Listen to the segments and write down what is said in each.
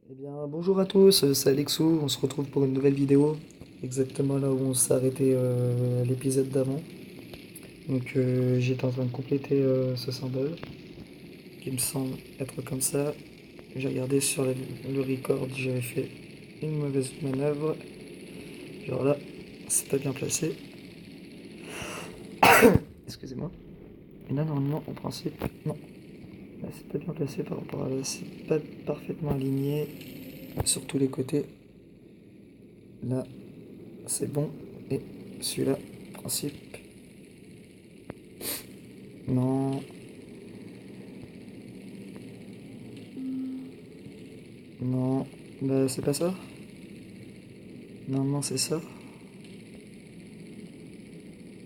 Eh bien, bonjour à tous, c'est Alexou, on se retrouve pour une nouvelle vidéo, exactement là où on s'est arrêté à l'épisode d'avant. Donc j'étais en train de compléter ce symbole, qui me semble être comme ça. J'ai regardé sur le record, j'avais fait une mauvaise manœuvre. Genre là, c'est pas bien placé. Excusez-moi. Et là, normalement, en principe, non. Là, c'est pas bien placé par rapport à là, c'est pas parfaitement aligné sur tous les côtés. Là, c'est bon. Et celui-là, principe. Non, non, bah c'est pas ça. Normalement c'est ça.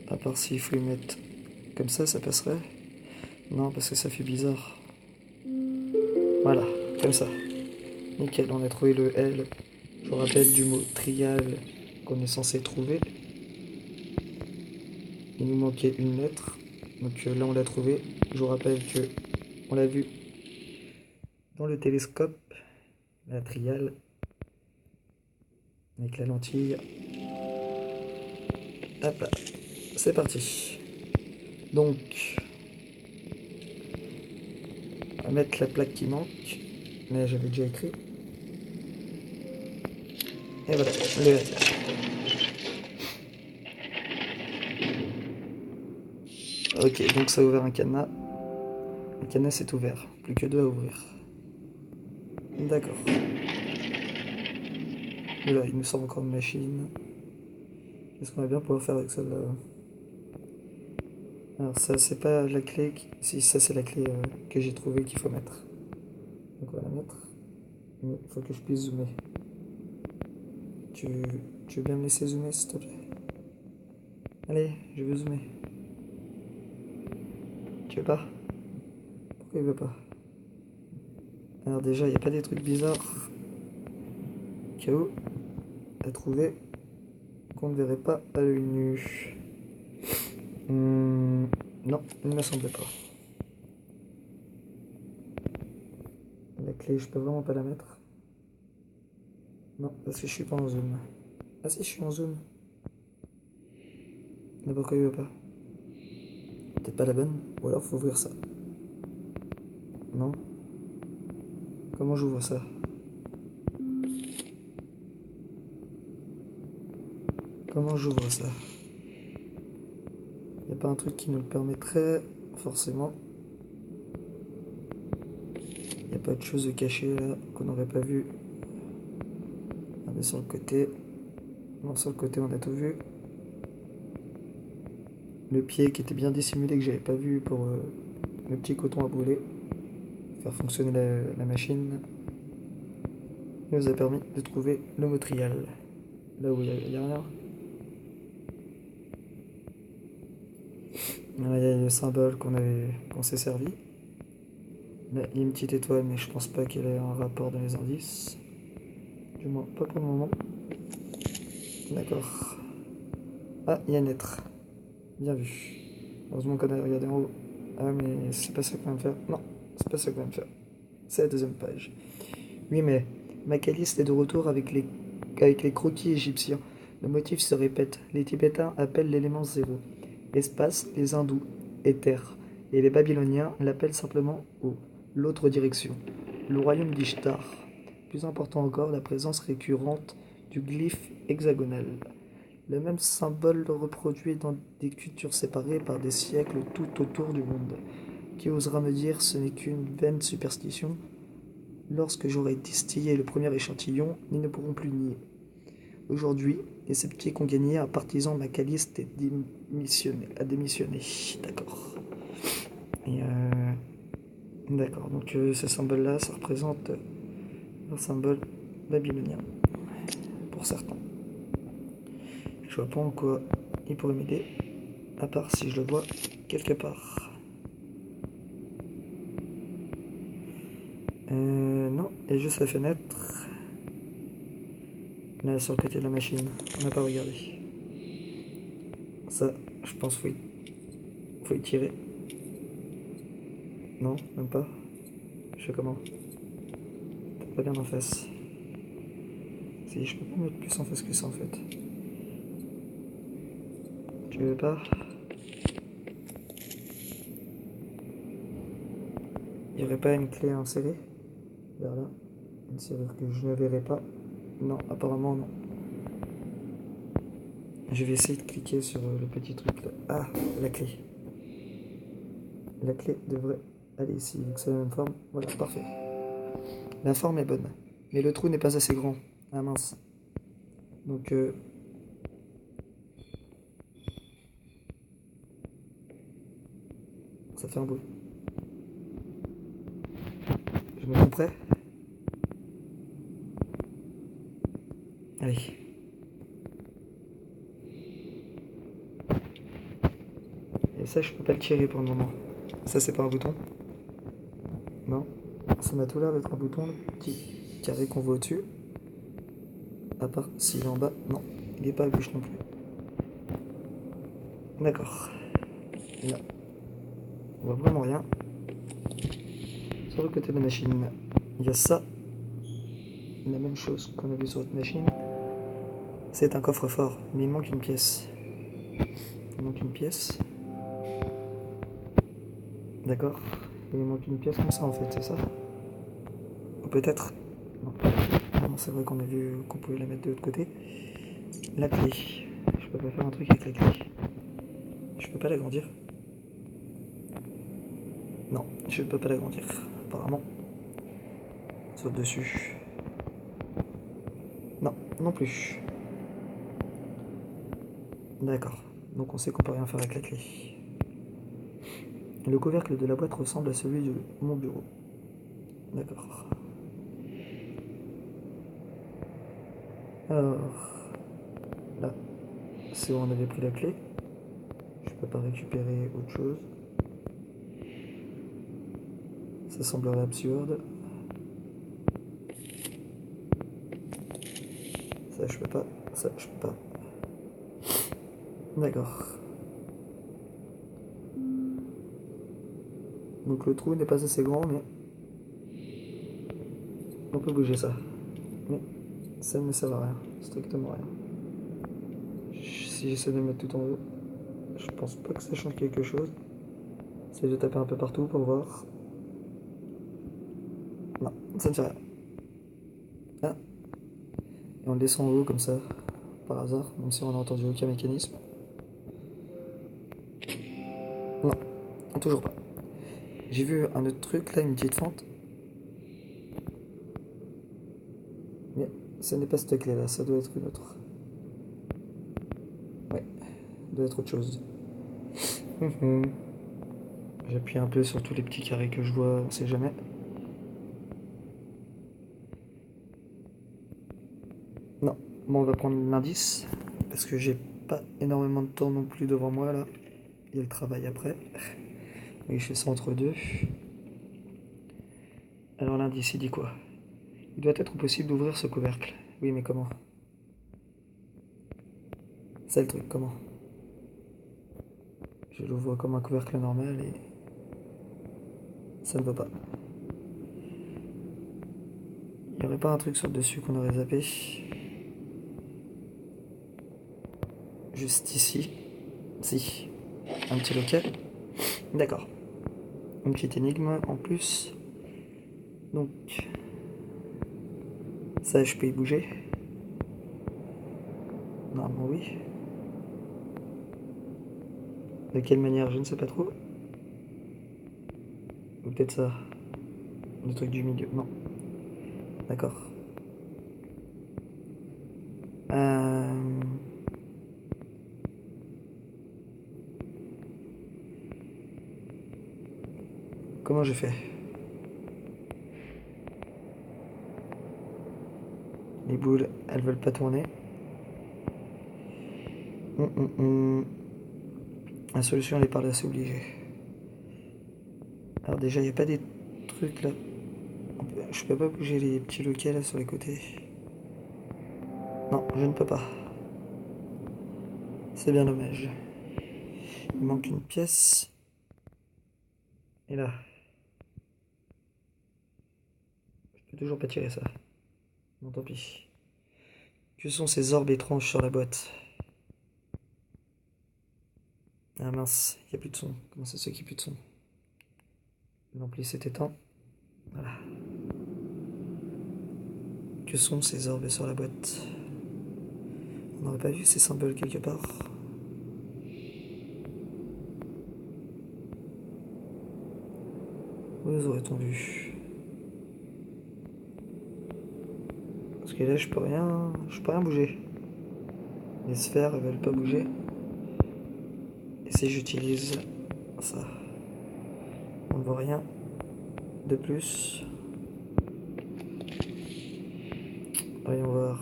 À part s'il faut y mettre comme ça passerait. Non, parce que ça fait bizarre. Voilà, comme ça. Nickel, on a trouvé le L. Je vous rappelle du mot trial qu'on est censé trouver. Il nous manquait une lettre. Donc là on l'a trouvé. Je vous rappelle que on l'a vu dans le télescope, la trial, avec la lentille. Hop là, c'est parti. Donc, on va mettre la plaque qui manque. Mais j'avais déjà écrit. Et voilà, le L. Ok, donc ça a ouvert un cadenas. Le cadenas est ouvert. Plus que deux à ouvrir. D'accord. Là, il nous sort encore une machine. Qu'est-ce qu'on va bien pouvoir faire avec celle-là? Alors ça, c'est pas la clé. Si, ça c'est la clé que j'ai trouvée qu'il faut mettre. Donc on va la mettre. Mais il faut que je puisse zoomer. Tu, tu veux bien me laisser zoomer, s'il te plaît? Allez, je veux zoomer. Tu veux pas? Pourquoi il veut pas? Alors déjà, il n'y a pas des trucs bizarres. Cas à trouver qu'on ne verrait pas à l'œil nu. Non, il ne me semblait pas. La clé, je peux vraiment pas la mettre. Non, parce que je suis pas en zoom. Ah si, je suis en zoom. Mais pourquoi il veut pas? Peut-être pas la bonne. Ou alors faut ouvrir ça. Non? Comment j'ouvre ça? Comment j'ouvre ça? Y a pas un truc qui nous le permettrait? Forcément. Y a pas de chose de cachée là qu'on n'aurait pas vu. Regardez sur le côté. Non, sur le côté on a tout vu. Le pied qui était bien dissimulé que j'avais pas vu pour le petit coton à brûler. Faire fonctionner la machine. Il nous a permis de trouver le motrial. Là où il y a rien. Là, il y a le symbole qu'on s'est servi. Là, il y a une petite étoile, mais je pense pas qu'elle ait un rapport dans les indices. Du moins, pas pour le moment. D'accord. Ah, il y a une lettre. Bien vu. Heureusement qu'on a regardé en haut. Ah, mais c'est pas ça qu'on va me faire. Non, c'est pas ça qu'on va me faire. C'est la deuxième page. Oui, mais Macaliste est de retour avec les croquis égyptiens. Le motif se répète. Les Tibétains appellent l'élément zéro espace, les hindous éther, et les babyloniens l'appellent simplement eau, l'autre direction, le royaume d'Ishtar. Plus important encore, la présence récurrente du glyphe hexagonal. Le même symbole reproduit dans des cultures séparées par des siècles tout autour du monde. Qui osera me dire ce n'est qu'une vaine superstition? Lorsque j'aurai distillé le premier échantillon, ils ne pourront plus nier. Aujourd'hui, les sceptiques ont gagné, un partisan macaliste a démissionné. D'accord. Et d'accord, donc ce symbole-là, ça représente un symbole babylonien, pour certains. Je vois pas en quoi il pourrait m'aider, à part si je le vois quelque part. Non, il y a juste la fenêtre. Là, sur le côté de la machine, on n'a pas regardé. Ça, je pense faut y tirer. Non, même pas. Je fais comment? pas bien en face. Si, je peux pas mettre plus en face que ça en fait. Tu veux pas? Il y aurait pas une clé à insérer? Vers là. Une serrure que je ne verrai pas. Non, apparemment non. Je vais essayer de cliquer sur le petit truc là. Ah, la clé. La clé devrait aller ici, vu que c'est la même forme. Voilà, parfait. La forme est bonne. Mais le trou n'est pas assez grand. Ah mince. Donc, ça fait un bruit. Je me sens prêt. Allez. Et ça, je peux pas le tirer pour le moment. Ça, c'est pas un bouton? Non. Ça m'a tout l'air d'être un bouton, le petit carré qu'on voit au-dessus. À part s'il est en bas. Non, il est pas à gauche non plus. D'accord. Là, on voit vraiment rien. Sur le côté de la machine, il y a ça. La même chose qu'on a vu sur votre machine. C'est un coffre-fort, mais il manque une pièce. Il manque une pièce. D'accord. Il manque une pièce comme ça en fait, c'est ça? Ou peut-être. Non. Non, c'est vrai qu'on a vu qu'on pouvait la mettre de l'autre côté. La clé. Je peux pas faire un truc avec la clé. Je peux pas l'agrandir. Non, je ne peux pas l'agrandir. Apparemment. Saute dessus. Non, non plus. D'accord. Donc on sait qu'on peut rien faire avec la clé. Le couvercle de la boîte ressemble à celui de mon bureau. D'accord. Alors, là, c'est où on avait pris la clé. Je peux pas récupérer autre chose. Ça semblerait absurde. Ça, je peux pas. Ça, je peux pas. D'accord. Donc le trou n'est pas assez grand, mais on peut bouger ça. Mais ça ne me sert à rien. Strictement rien. Si j'essaie de le mettre tout en haut, je pense pas que ça change quelque chose. J'essaie de taper un peu partout pour voir. Non, ça ne fait rien. Ah, et on le descend en haut comme ça, par hasard, même si on n'a entendu aucun mécanisme. Non, toujours pas. J'ai vu un autre truc là, une petite fente. Mais ce n'est pas cette clé là, ça doit être une autre. Ouais, ça doit être autre chose. J'appuie un peu sur tous les petits carrés que je vois, on sait jamais. Non, bon, on va prendre l'indice, parce que j'ai pas énormément de temps non plus devant moi là. Il y a le travail après. Et je fais ça entre deux. Alors l'indice, il dit quoi? Il doit être possible d'ouvrir ce couvercle. Oui, mais comment? C'est le truc, comment? Je l'ouvre comme un couvercle normal et ça ne va pas. Il n'y aurait pas un truc sur le dessus qu'on aurait zappé? Juste ici. Si. Un petit loquet. D'accord. Une petite énigme en plus. Donc, ça, je peux y bouger. Normalement, oui. De quelle manière, je ne sais pas trop. Ou peut-être ça. Le truc du milieu. Non. D'accord. Euh... Comment je fais? Les boules, elles veulent pas tourner. La solution, elle est par là, c'est obligé. Alors déjà, il n'y a pas des trucs là. Je peux pas bouger les petits loquets là sur les côtés. Non, je ne peux pas. C'est bien dommage. Il manque une pièce. Et là, Je peux toujours pas tirer ça. Bon, tant pis. Que sont ces orbes étranges sur la boîte? Ah mince, il n'y a plus de son. Comment ça se fait qu'il n'y a plus de son? L'ampli s'est éteint. Voilà. Que sont ces orbes sur la boîte? On n'aurait pas vu ces symboles quelque part? Où les aurait-on vu? Parce que là je peux rien bouger. Les sphères elles veulent pas bouger. Et si j'utilise ça, on ne voit rien de plus. Voyons voir.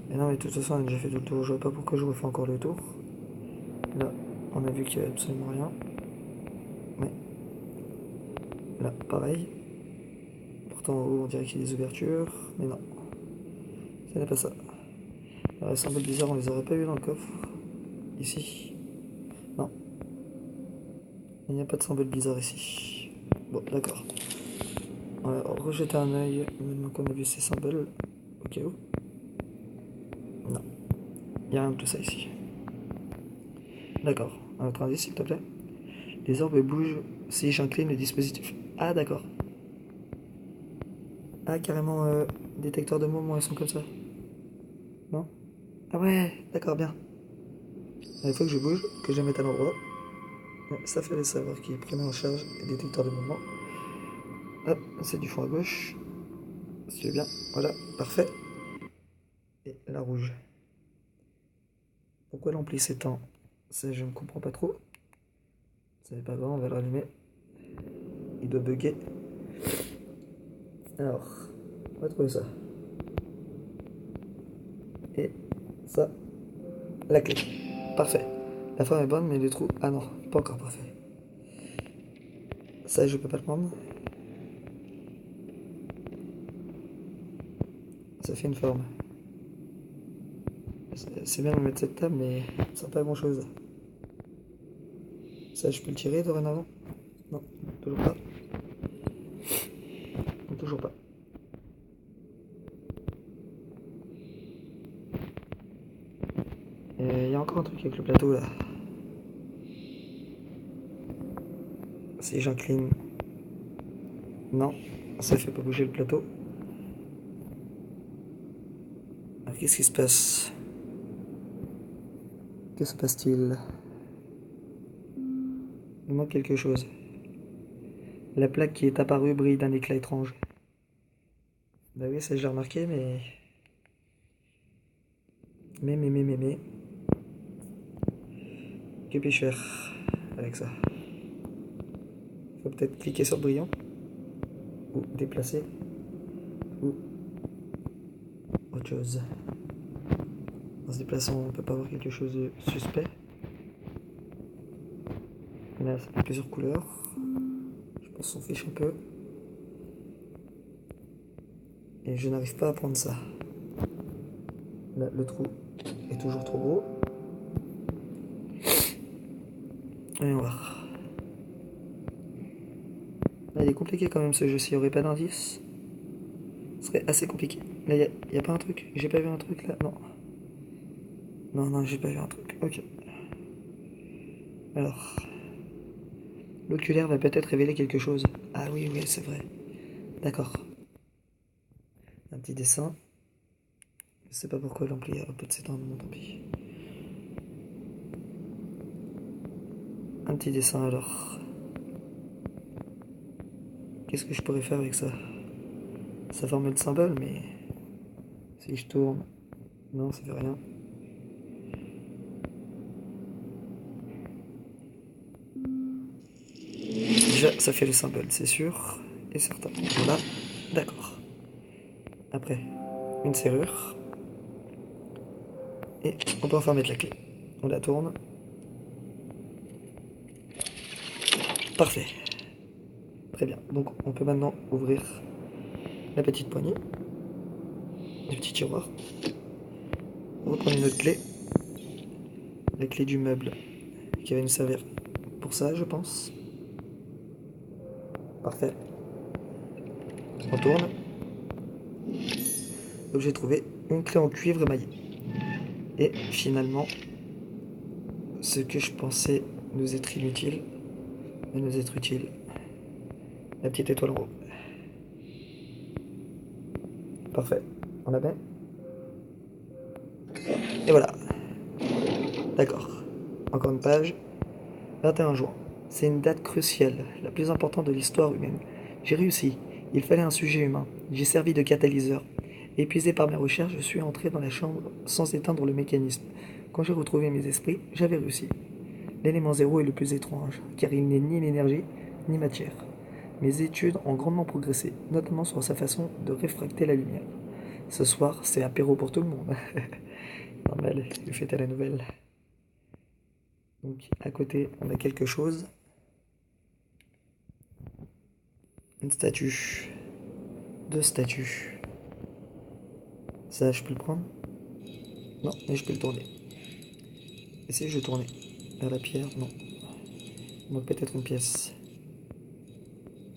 Mais non mais de toute façon on a déjà fait tout le tour. Je vois pas pourquoi je refais encore le tour. Là on a vu qu'il y avait absolument rien. Mais là pareil. Pourtant en haut on dirait qu'il y a des ouvertures. Mais non. Ce n'est pas ça. Alors, les symboles bizarres on les aurait pas eu dans le coffre. Ici. Non. Il n'y a pas de symbole bizarre ici. Bon, d'accord. On va rejeter un œil maintenant qu'on a vu ces symboles. Au cas où. Non. Il n'y a rien de tout ça ici. D'accord. Un autre indice, s'il te plaît. Les orbes bougent si j'incline le dispositif. Ah, d'accord. Ah, carrément, détecteur de mouvement, ils sont comme ça. Non? Ah ouais, d'accord, bien. Il faut que je bouge, que je les mette à l'endroit. Ça fallait savoir qu'il prenait en charge les détecteurs de mouvement. Hop, c'est du fond à gauche. Si tu veux bien. Voilà, parfait. Et la rouge. Pourquoi l'ampli s'éteint? Ça, je ne comprends pas trop. Ça n'est pas grave, on va le rallumer. Il doit bugger. Alors, on va trouver ça. Et ça, la clé. Parfait. La forme est bonne, mais les trous... Ah non, pas encore parfait. Ça, je peux pas le prendre. Ça fait une forme. C'est bien de mettre cette table, mais ça sert pas à grand chose. Ça, je peux le tirer dorénavant? Non, toujours pas. Non, toujours pas. Et il y a encore un truc avec le plateau là. Si j'incline. Non, ça fait pas bouger le plateau. Alors qu'est-ce qui se passe? Que se passe-t-il? Il manque quelque chose. La plaque qui est apparue brille d'un éclat étrange. Bah oui, ça j'ai remarqué, mais... Mais... Que puis-je faire avec ça? Faut peut-être cliquer sur le brillant. Ou déplacer. Ou autre chose. En se déplaçant, on peut pas voir quelque chose de suspect. Là, ça fait plusieurs couleurs. Je pense qu'on s'en fiche un peu. Et je n'arrive pas à prendre ça. Là, le trou est toujours trop gros. Voyons voir. Là, il est compliqué quand même ce jeu. S'il n'y aurait pas d'indice, ce serait assez compliqué. Là, il y a pas un truc? J'ai pas vu un truc là? Non. Non, j'ai pas vu un truc. Ok. Alors. L'oculaire va peut-être révéler quelque chose. Ah oui, c'est vrai. D'accord. Un petit dessin. Je sais pas pourquoi l'ampli a un peu de s'éteindre, tant pis. Un petit dessin alors. Qu'est-ce que je pourrais faire avec ça? Ça forme le symbole, mais... Si je tourne... Non, ça fait rien. Déjà, ça fait le symbole, c'est sûr. Et certain. Voilà. D'accord. Après, une serrure. Et on peut enfin mettre la clé. On la tourne. Parfait. Très bien. Donc, on peut maintenant ouvrir la petite poignée. Le petit tiroir. Reprendre une autre clé. La clé du meuble qui va nous servir pour ça, je pense. Parfait. On tourne. Donc j'ai trouvé une clé en cuivre émaillé. Et finalement, ce que je pensais nous être inutile, va nous être utile. La petite étoile en haut. Parfait. On la met. Et voilà. D'accord. Encore une page. 21 juin. C'est une date cruciale, la plus importante de l'histoire humaine. J'ai réussi. Il fallait un sujet humain. J'ai servi de catalyseur. Épuisé par mes recherches, je suis entré dans la chambre sans éteindre le mécanisme. Quand j'ai retrouvé mes esprits, j'avais réussi. L'élément zéro est le plus étrange, car il n'est ni l'énergie, ni matière. Mes études ont grandement progressé, notamment sur sa façon de réfracter la lumière. Ce soir, c'est apéro pour tout le monde. Normal, il fait à la nouvelle. Donc, à côté, on a quelque chose. Une statue. Deux statues. Ça, je peux le prendre? Non, mais je peux le tourner. Et si je le tournais vers la pierre? Non. Il manque peut-être une pièce.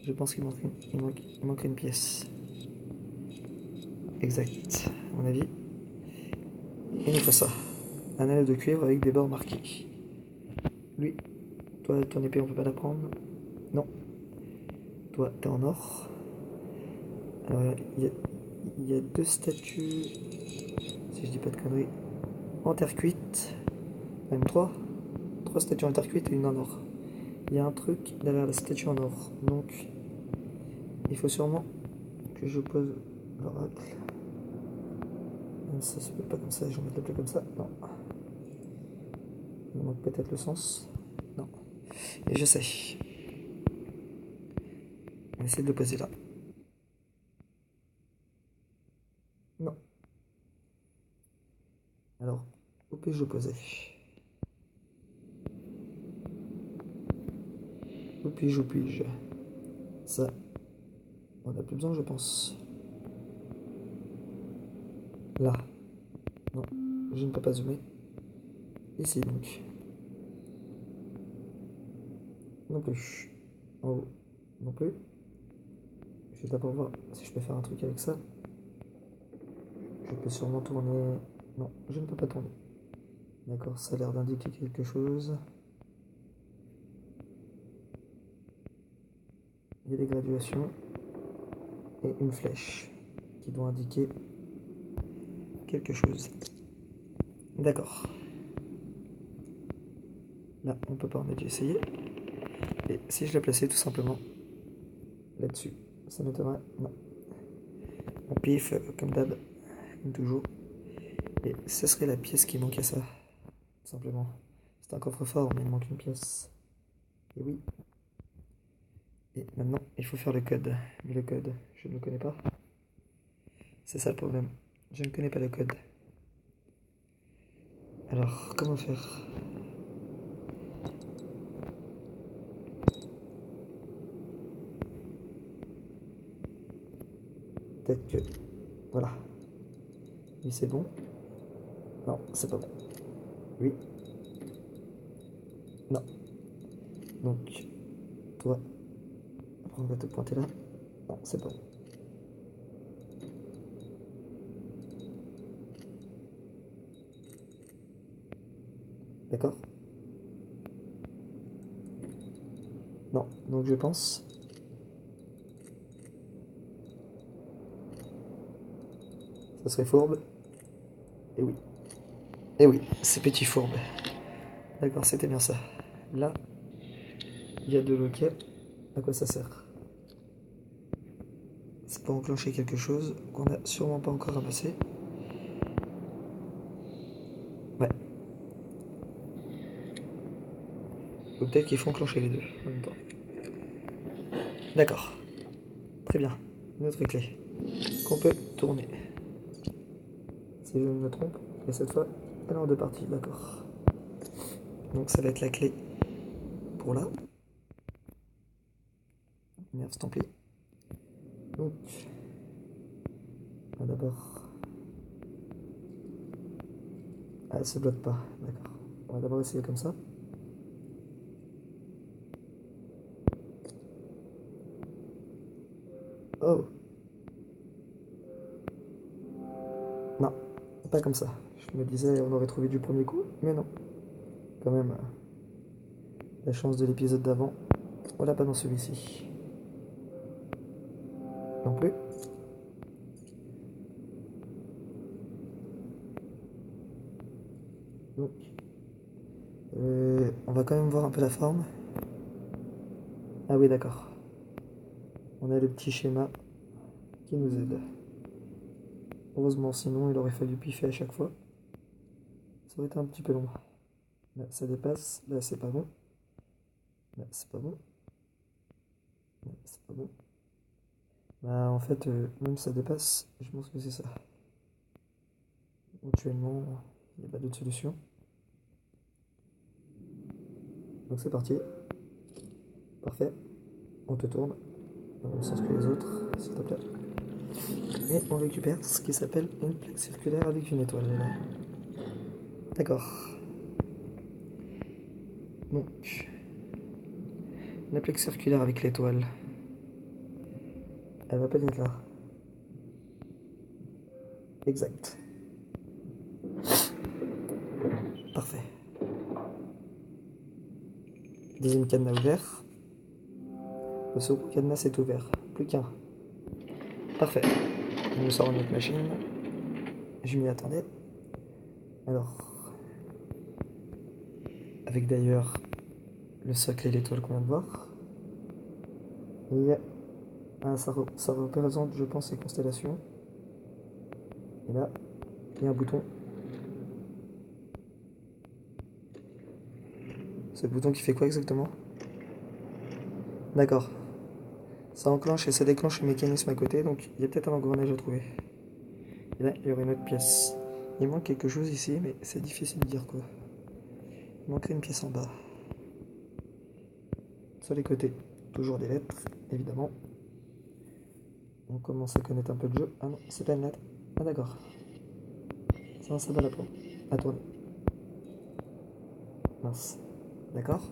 Je pense qu'il manque une pièce. Exact, à mon avis. Il nous faut ça. Un anneau de cuivre avec des bords marqués. Lui, toi, ton épée, on peut pas la prendre. Non. Toi, t'es en or. Alors, il y a deux statues, si je dis pas de conneries, en terre cuite. Même trois. Trois statues en terre cuite et une en or. Il y a un truc derrière la statue en or. Donc, il faut sûrement que je pose l'oracle. Ça se fait pas comme ça, je vais mettre le plus comme ça. Non. Il manque peut-être le sens. Non. Et je sais. On va essayer de le poser là. Non. Alors, où puis-je le poser? Où puis-je? Ça, on n'a plus besoin, je pense. Là. Non, je ne peux pas zoomer. Ici donc. Non plus. En haut. Non plus. Je vais d'abord voir si je peux faire un truc avec ça. Je peux sûrement tourner. Non, je ne peux pas tourner. D'accord, ça a l'air d'indiquer quelque chose. Il y a des graduations. Et une flèche qui doit indiquer quelque chose. D'accord. Là, on peut pas, on a déjà essayé. Et si je la plaçais tout simplement là-dessus, ça m'étonnerait. Non. On pif, comme d'hab, comme toujours. Et ce serait la pièce qui manque à ça, tout simplement. C'est un coffre-fort, mais il manque une pièce. Et oui. Et maintenant, il faut faire le code. Mais le code, je ne le connais pas. C'est ça le problème. Je ne connais pas le code. Alors, comment faire? Peut-être que... Voilà. Oui, c'est bon. Non, c'est pas bon. Oui. Non. Donc, toi, après on va te pointer là. Non, c'est pas bon. D'accord? Non. Donc je pense... Ça serait fourbe. Et oui. Et oui, c'est petit fourbe. D'accord, c'était bien ça. Là, il y a deux loquets. À quoi ça sert? C'est pour enclencher quelque chose qu'on n'a sûrement pas encore ramassé. Ouais. Ou peut-être qu'il faut enclencher les deux en même temps. D'accord. Très bien. Une autre clé. Qu'on peut tourner. Si je ne me trompe. Et cette fois, elle est en deux parties. D'accord. Donc ça va être la clé pour là. Nerf stampé. Donc, on va d'abord... Ah, elle se bloque pas. D'accord. On va d'abord essayer comme ça. Oh. Non, pas comme ça. Je me disais, on aurait trouvé du premier coup, mais non. Quand même, la chance de l'épisode d'avant, on l'a pas dans celui-ci. Non plus. Donc, on va quand même voir un peu la forme. Ah oui, d'accord. On a le petit schéma qui nous aide. Heureusement, sinon il aurait fallu piffer à chaque fois. Ça aurait été un petit peu long. Là, ça dépasse. Là, c'est pas bon. Là, c'est pas bon. Là, c'est pas bon. Bah, en fait, même ça dépasse, je pense que c'est ça. Actuellement, il n'y a pas d'autre solution. Donc c'est parti. Parfait. On te tourne dans le même sens que les autres, s'il te plaît. Et on récupère ce qui s'appelle une plaque circulaire avec une étoile. D'accord. Donc, la plaque circulaire avec l'étoile. Elle va pas être là. Exact. Parfait. Deuxième cadenas ouvert. Le second cadenas est ouvert. Plus qu'un. Parfait. On nous sort notre machine. Je m'y attendais. Alors, avec d'ailleurs le socle et l'étoile qu'on vient de voir. Et ça représente, je pense, les constellations. Et là, il y a un bouton. Ce bouton qui fait quoi exactement? D'accord. Ça enclenche et ça déclenche le mécanisme à côté, donc il y a peut-être un engrenage à trouver. Et là, il y aurait une autre pièce. Il manque quelque chose ici, mais c'est difficile de dire quoi. Il manquerait une pièce en bas. Sur les côtés, toujours des lettres, évidemment. On commence à connaître un peu le jeu. Ah non, c'est pas une lettre. Ah d'accord. C'est un symbole à tourner. Mince. D'accord.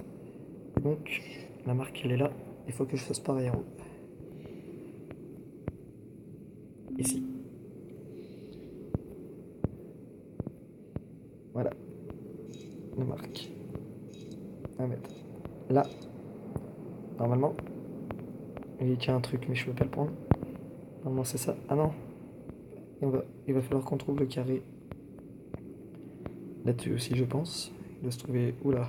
Et donc, la marque, elle est là. Il faut que je fasse pareil en haut. Ici. Voilà. La marque. 1 mètre. Là. Normalement. Il tient un truc, mais je peux pas le prendre. Normalement, c'est ça. Ah non. Il va falloir qu'on trouve le carré. Là-dessus aussi, je pense. Il doit se trouver. Oula.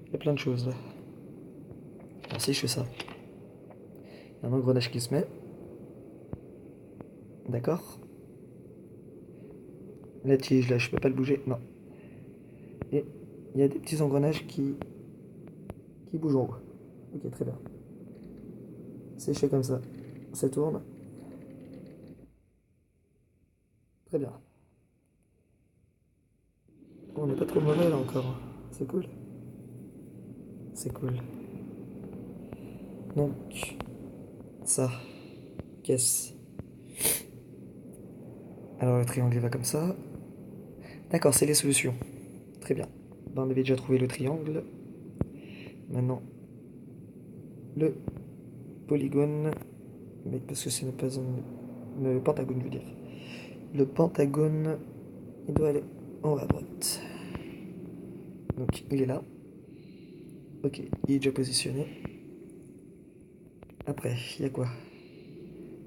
Il y a plein de choses là. Alors, si je fais ça. Il y a un engrenage qui se met. D'accord. La tige, là, je peux pas le bouger. Non. Et il y a des petits engrenages qui bougent en haut. Ok, très bien. C'est fait comme ça. Ça tourne. Très bien. On n'est pas trop mauvais là encore. C'est cool. C'est cool. Donc, ça. Caisse. Alors le triangle il va comme ça. D'accord, c'est les solutions. Très bien. Ben, on avait déjà trouvé le triangle. Maintenant, le polygone. Mais parce que ce n'est pas un. Le pentagone, je veux dire. Le pentagone, il doit aller en haut à droite. Donc, il est là. Ok, il est déjà positionné. Après, il y a quoi?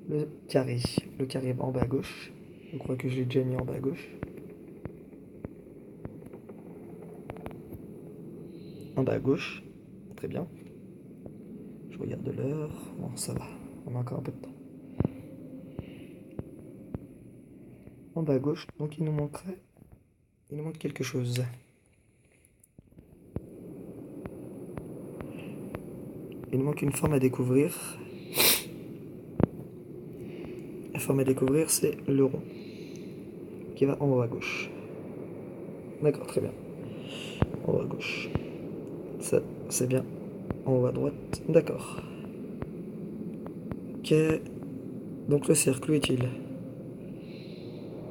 Le carré. Le carré va en bas à gauche. Je crois que je l'ai déjà mis en bas à gauche. En bas à gauche. Très bien. Je regarde l'heure. Bon, ça va. On a encore un peu de temps. En bas à gauche. Donc il nous manquerait. Il nous manque quelque chose. Il nous manque une forme à découvrir. La forme à découvrir, c'est le rond. Qui va en haut à gauche. D'accord, très bien. En haut à gauche. Ça, c'est bien. En haut à droite. D'accord. Ok. Donc le cercle, où est-il?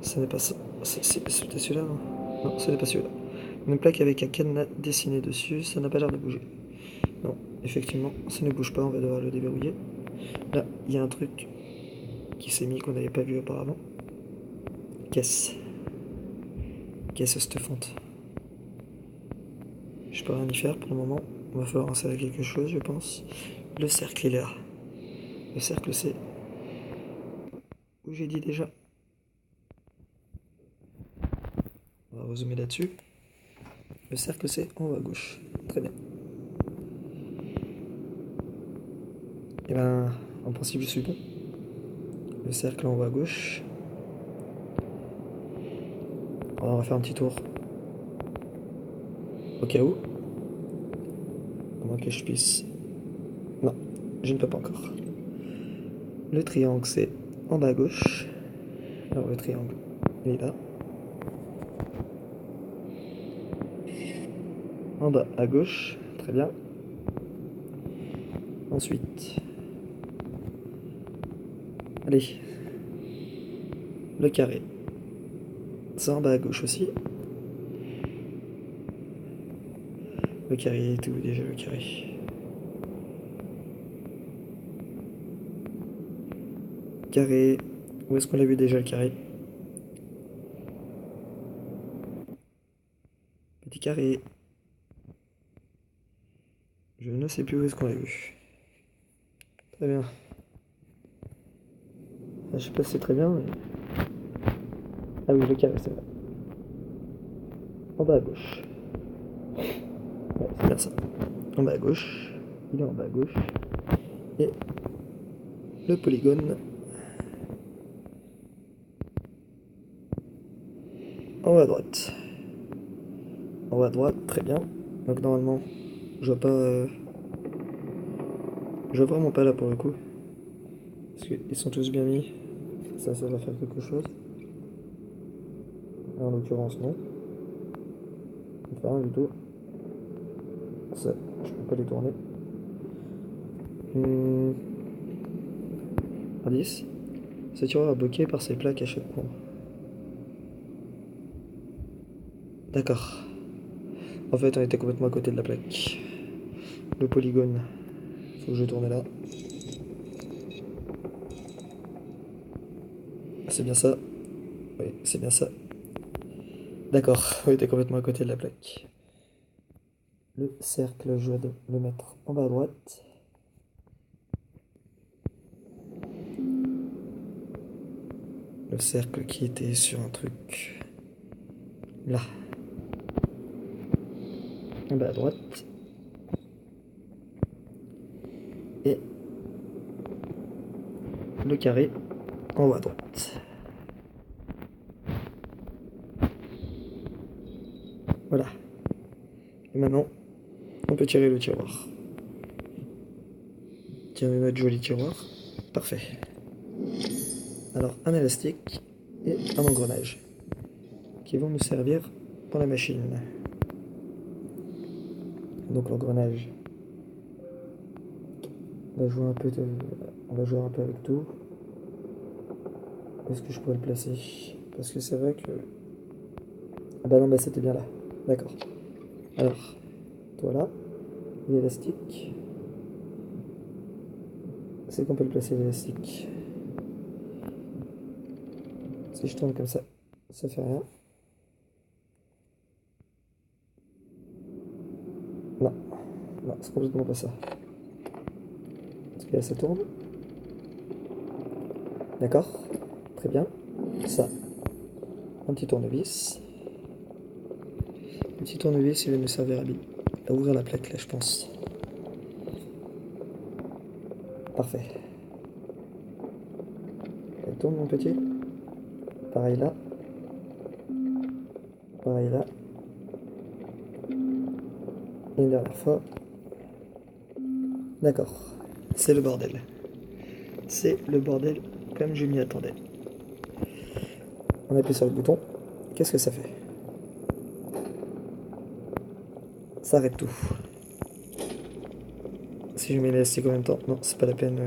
Ce n'est pas ça. C'était celui-là, non? Non, ce n'est pas celui-là. Une plaque avec un cadenas dessiné dessus, ça n'a pas l'air de bouger. Non, effectivement, ça ne bouge pas, on va devoir le déverrouiller. Là, il y a un truc qui s'est mis qu'on n'avait pas vu auparavant. Caisse. Caisse stuffante. Je peux rien y faire pour le moment. Il va falloir insérer quelque chose, je pense. Le cercle, il est là. Le cercle, c'est où j'ai dit déjà. On va résumer là-dessus. Le cercle, c'est en haut à gauche. Très bien. Et ben, en principe, je suis bon. Le cercle en haut à gauche. Alors, on va faire un petit tour. Au cas où. À moins que je puisse. Non, je ne peux pas encore. Le triangle, c'est en bas à gauche. Alors, le triangle, il est là. En bas à gauche. Très bien. Ensuite. Allez. Le carré. C'est en bas à gauche aussi. Le carré est où déjà le carré? Carré. Où est-ce qu'on l'a vu déjà le carré? Petit carré. Je ne sais plus où est-ce qu'on l'a vu. Très bien. Je sais pas si c'est très bien, mais... Ah oui, le carré, c'est là. En bas à gauche. Ouais, c'est bien ça. En bas à gauche. Il est en bas à gauche. Et le polygone en haut à droite. En haut à droite, très bien. Donc normalement, je vois pas... Je vois vraiment pas là pour le coup. Parce qu'ils sont tous bien mis. Ça va faire quelque chose. En l'occurrence, non. Enfin, rien du tout. Ça, je peux pas les tourner. Indice. Ce tireur est bloqué par ses plaques à chaque coin. D'accord. En fait, on était complètement à côté de la plaque. Le polygone. Faut que je tourne là. C'est bien ça. Oui, c'est bien ça. D'accord, on était complètement à côté de la plaque. Le cercle, je dois le mettre en bas à droite. Le cercle qui était sur un truc. Là. En bas à droite. Et le carré en haut à droite. Voilà. Et maintenant, on peut tirer le tiroir. Tirer notre joli tiroir. Parfait. Alors, un élastique et un engrenage qui vont nous servir pour la machine. Donc l'engrenage, on va jouer un peu avec tout. Où est-ce que je pourrais le placer? Parce que c'est vrai que... Ah bah non, bah c'était bien là. D'accord. Alors, toi là, l'élastique. C'est qu'on peut le placer l'élastique. Si je tourne comme ça fait rien. Non, non, c'est complètement pas ça. Est-ce que là ça tourne? D'accord, très bien. Ça, un petit tournevis. Un petit tournevis, il va nous servir à ouvrir la plaque là, je pense. Parfait. Elle tourne mon petit. Pareil là. Pareil là. Et une dernière fois. D'accord. C'est le bordel. C'est le bordel comme je m'y attendais. On appuie sur le bouton. Qu'est-ce que ça fait? Ça arrête tout. Si je mets l'élastique en même temps, non, c'est pas la peine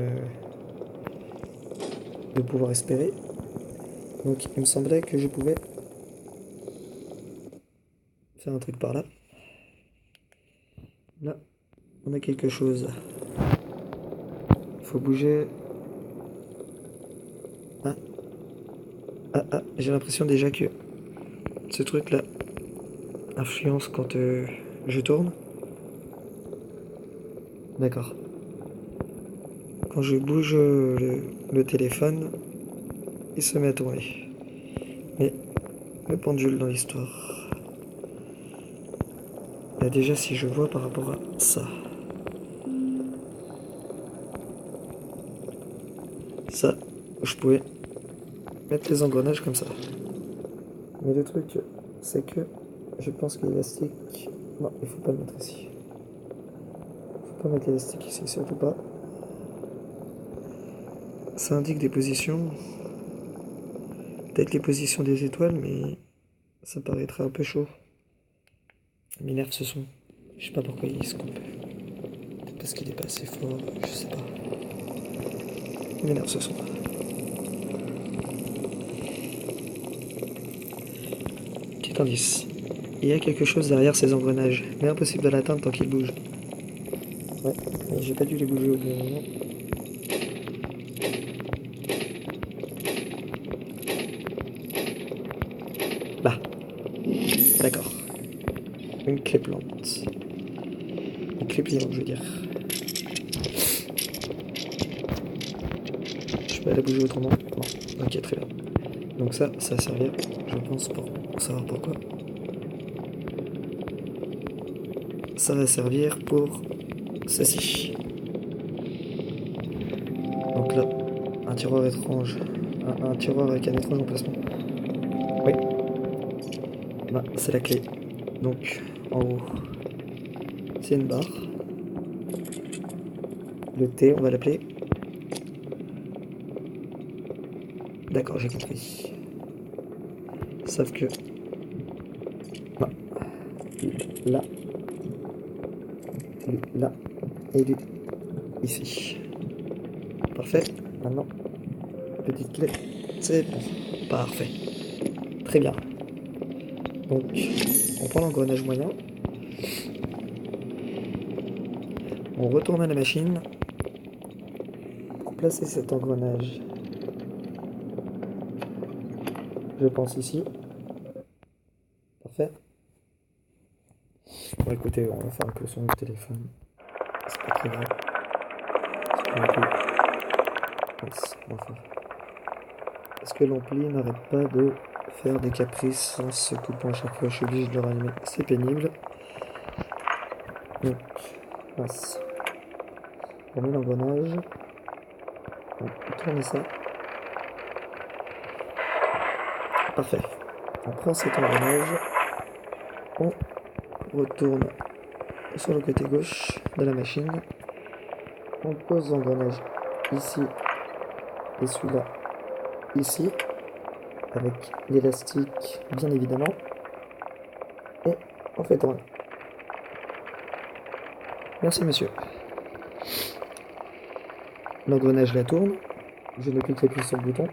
de pouvoir espérer. Donc il me semblait que je pouvais faire un truc par là. Là, on a quelque chose. Il faut bouger. Ah. J'ai l'impression déjà que ce truc-là influence quand je tourne. D'accord. Quand je bouge le téléphone, il se met à tourner. Mais le pendule dans l'histoire. Là déjà, si je vois par rapport à ça. Ça, je pouvais mettre les engrenages comme ça. Mais le truc, c'est que je pense que l'élastique... Non, il faut pas le mettre ici. Faut pas mettre l'élastique ici, surtout pas. Ça indique des positions. Peut-être les positions des étoiles, mais ça paraîtra un peu chaud. Il m'énerve ce son. Je sais pas pourquoi il se coupe. Peut-être parce qu'il est pas assez fort, je sais pas. Il m'énerve ce son. Petit indice. Il y a quelque chose derrière ces engrenages, mais impossible de l'atteindre tant qu'il bouge. Ouais, mais j'ai pas dû les bouger au bon moment. Là, d'accord. Une clé plante. Une clé pliante, je veux dire. Je peux la bouger autrement? Non. Ok, très bien. Donc ça va servir, je pense, pour savoir pourquoi. Ça va servir pour ceci. Donc là, un tiroir étrange. Un tiroir avec un étrange emplacement. Oui. Là, c'est la clé. Donc, en haut, c'est une barre. Le T, on va l'appeler. D'accord, j'ai compris. Sauf que... Là, là, là, et lui, ici. Parfait. Maintenant, petite clé. C'est bon. Parfait. Très bien. Donc, on prend l'engrenage moyen. On retourne à la machine. Pour placer cet engrenage, je pense ici. Parfait. Bon, écoutez, on va faire avec le son du téléphone. C'est pas très grave. C'est pas non plus... Mince, enfin. Est-ce que l'ampli n'arrête pas de faire des caprices en se coupant à chaque fois? Je suis obligé de le rallumer. C'est pénible. Donc, mince. On met l'engrenage. On tourne ça. Parfait. On prend cet engrenage. On retourne sur le côté gauche de la machine. On pose l'engrenage ici et celui-là ici, avec l'élastique bien évidemment, et on fait tourner. Merci monsieur. L'engrenage la tourne, je n'ai plus qu'à appuyer sur le bouton.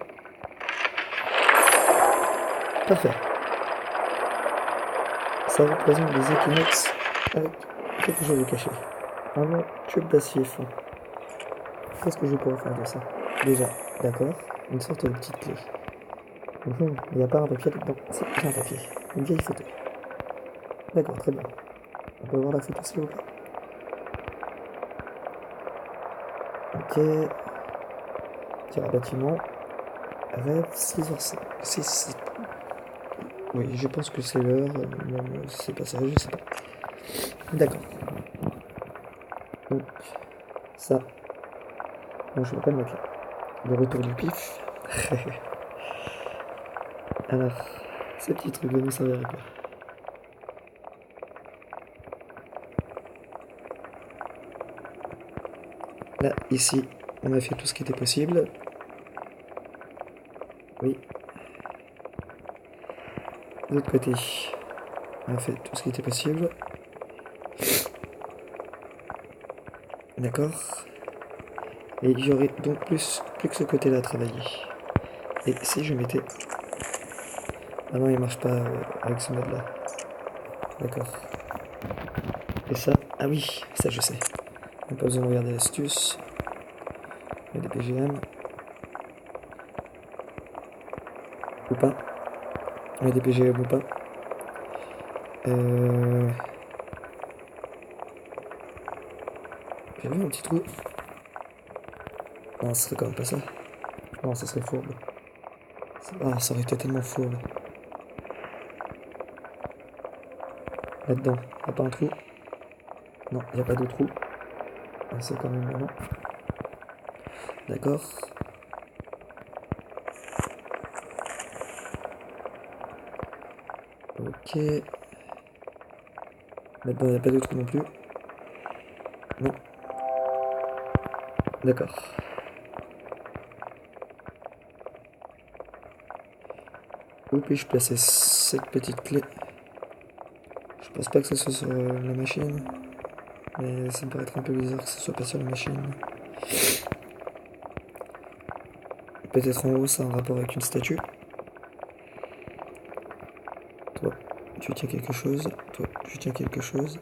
Parfait. Ça représente des équinoxes avec quelque chose de caché. Un long tube d'acier fin. Qu'est-ce que je pourrais faire de ça? Déjà, d'accord, une sorte de petite clé. Il n'y a pas un papier dedans. Si, j'ai un papier. Une vieille photo. D'accord, très bien. On peut voir la photo s'il vous plaît? Ok. Tiens, bâtiment. Rêve 6h05. 6. Oui, je pense que c'est l'heure. Même si c'est pas ça, je sais pas. D'accord. Donc, ça. Non, je vais pas le mettre là. Le retour du pif. Alors, ces petits trucs nous servir à quoi? Là, ici, on a fait tout ce qui était possible. Oui. De l'autre côté, on a fait tout ce qui était possible. D'accord. Et il y aurait donc plus que ce côté-là à travailler. Et si je mettais... Ah non, il marche pas avec ce mode-là. D'accord. Et ça... Ah oui, ça je sais. On n'a pas besoin de regarder l'astuce. Il y a des PGM. Ou pas. On est DPG ou pas. J'ai vu un petit trou. Non, ce serait quand même pas ça. Non, ça serait fourbe. Ah, ça aurait été tellement fourbe. Là-dedans, y'a pas un trou? Non, y a pas de trou. Ah, c'est quand même vraiment. D'accord. Ok. Là-dedans, y'a pas de trou non plus. Non. D'accord. Où puis-je placer cette petite clé? Je pense pas que ce soit sur la machine. Mais ça me paraît être un peu bizarre que ce soit pas sur la machine. Peut-être en haut, ça a un rapport avec une statue. Toi, tu tiens quelque chose. Toi, tu tiens quelque chose.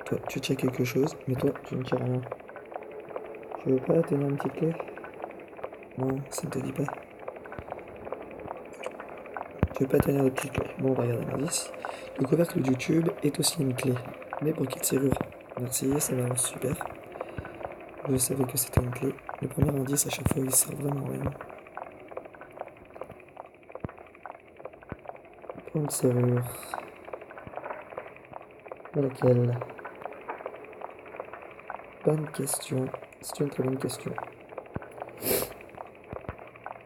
Toi, tu tiens quelque chose. Mais toi, tu ne tiens rien. Tu veux pas tenir une petite clé? Non, ça ne te dit pas. Tu veux pas tenir de petite clé? Bon, on va regarder l'indice. Le couvercle du tube est aussi une clé. Mais pour quelle serrure? Merci, ça va, super. Je savais que c'était une clé. Le premier indice, à chaque fois, il sert vraiment à rien. Pour une serrure. Mais laquelle? Bonne question. C'est une très bonne question.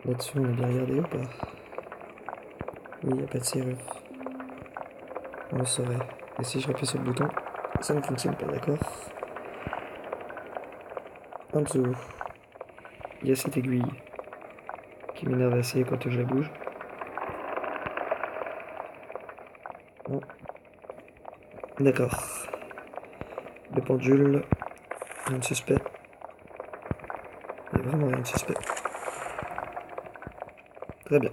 Là-dessus, on a bien regardé ou pas? Oui, il n'y a pas de serrure. On le saurait. Et si je rappuie sur le bouton, ça ne fonctionne pas, d'accord? En dessous, il y a cette aiguille qui m'énerve assez quand je la bouge. Non. D'accord. Le pendule, rien de suspect. Il n'y a vraiment rien de suspect. Très bien.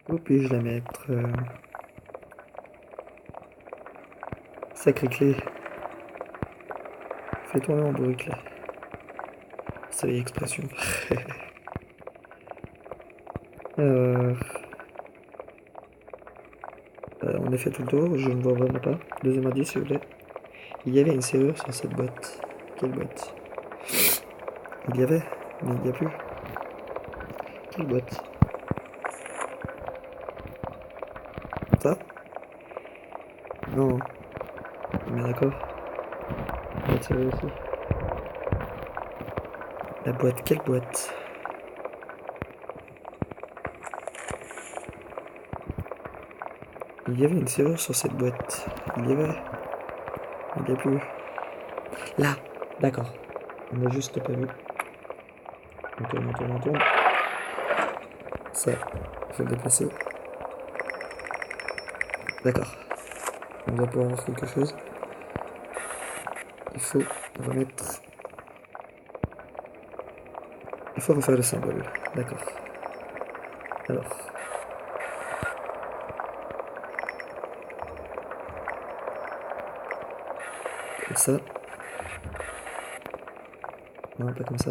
Où puis-je la mettre? Sacrée clé. Fais tourner en bourrique là. C'est l'expression. Alors, on a fait tout le tour, je ne vois vraiment pas. Deuxième indice, s'il vous plaît. Il y avait une serrure sur cette boîte. Quelle boîte? Il y avait, mais il n'y a plus. Quelle boîte? Ça? Non. Mais d'accord. La boîte serrure aussi. La boîte, quelle boîte? Il y avait une serrure sur cette boîte. Il y avait. Il n'y a plus. Là! D'accord. On n'a juste pas vu. On tourne, on tourne, on tourne. Ça, il faut le déplacer. D'accord. On va pouvoir voir quelque chose. Il faut remettre. Il faut refaire le symbole. D'accord. Alors. Comme ça. Non, pas comme ça.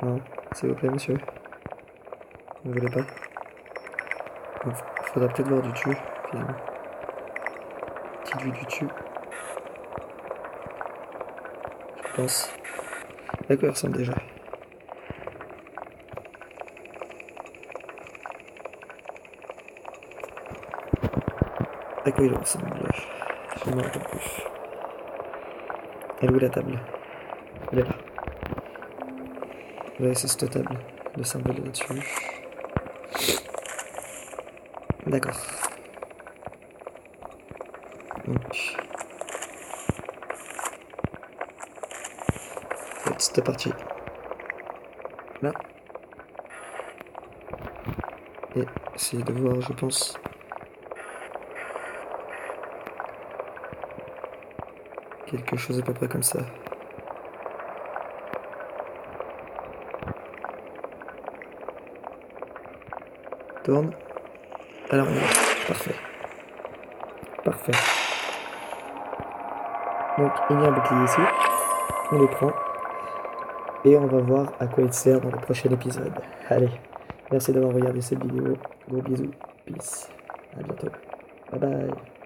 Non, s'il vous plaît, monsieur. Vous voulez pas? Il faudra peut-être voir du dessus, finalement. Petite vue du dessus. Je pense. À quoi il ressemble déjà? À quoi il ressemble? Je ne me rappelle plus. Elle est où la table? Elle est là. Ouais, c'est cette table. Le symbole est là-dessus. D'accord. Donc. C'était parti. Là. Et essayer de voir, je pense. Quelque chose à peu près comme ça. Tourne. Alors, parfait. Parfait. Donc, il y a un bouclier ici. On le prend. Et on va voir à quoi il sert dans le prochain épisode. Allez, merci d'avoir regardé cette vidéo. Gros bisous. Peace. À bientôt. Bye bye.